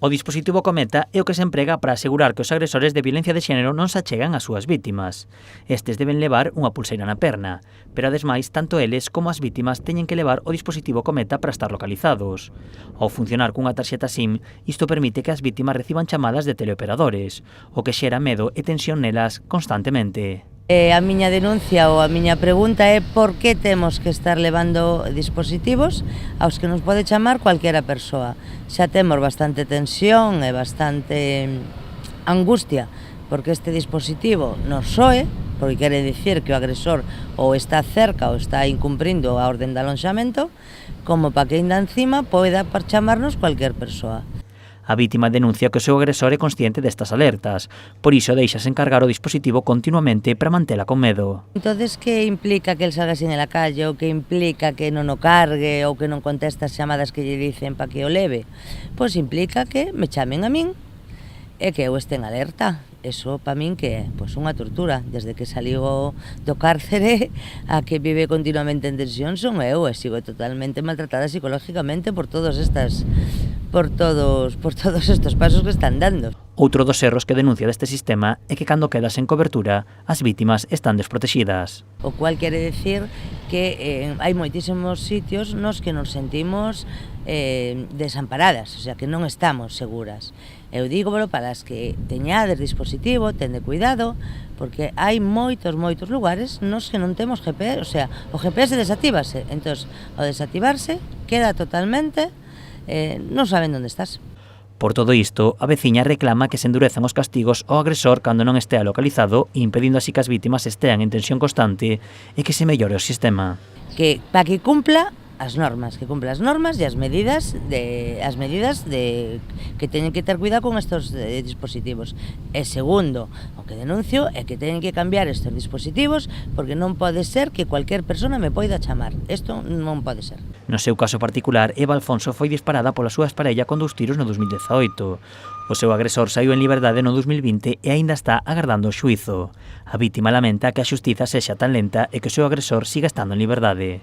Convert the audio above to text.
O dispositivo Cometa é o que se emprega para asegurar que os agresores de violencia de xénero non se achegan ás súas vítimas. Estes deben levar unha pulseira na perna, pero ademais tanto eles como as vítimas teñen que levar o dispositivo Cometa para estar localizados. Ao funcionar cunha tarxeta SIM, isto permite que as vítimas reciban chamadas de teleoperadores, o que xera medo e tensión nelas constantemente. A miña denuncia ou a miña pregunta é por que temos que estar levando dispositivos aos que nos pode chamar cualquiera persoa. Xa temos bastante tensión e bastante angustia porque este dispositivo nos soe, porque quere dicir que o agresor ou está cerca ou está incumprindo a orden de alonxamento, como para que ainda encima poida chamarnos cualquier persoa. A vítima denuncia que o seu agresor é consciente destas alertas, por iso deixase encargar o dispositivo continuamente para mantela con medo. Entonces, que implica que el salga sin la calle, ou que implica que non o cargue, ou que non contesta as chamadas que lle dicen para que o leve? Pois implica que me chamen a min e que eu este en alerta. Eso para min que é pois unha tortura. Desde que saliu do cárcere a que vive continuamente en tensión son eu e sigo totalmente maltratada psicológicamente por todos estos pasos que están dando. Outro dos erros que denuncia deste sistema é que cando quedas en cobertura, as vítimas están desprotegidas. O cual quere decir que hai moitísimos sitios nos que nos sentimos desamparadas, o sea, que non estamos seguras. Eu dígolo para as que teñades dispositivo, tende cuidado, porque hai moitos lugares nos que non temos GPS, o sea, o GPS desactívase, entón, ao desactivarse, queda totalmente, non saben onde estás. Por todo isto, a veciña reclama que se endurezan os castigos ao agresor cando non estea localizado, impedindo así que as vítimas estean en tensión constante e que se mellore o sistema. Que para que cumpla as normas, e as medidas que teñen que ter cuidado con estos dispositivos. E segundo, o que denuncio é que teñen que cambiar estes dispositivos porque non pode ser que cualquier persona me poida chamar. Isto non pode ser. No seu caso particular, Eva Alfonso foi disparada pola súa exparella con 2 tiros no 2018. O seu agresor saiu en liberdade no 2020 e aínda está agardando o xuízo. A vítima lamenta que a xustiza sexa tan lenta e que o seu agresor siga estando en liberdade.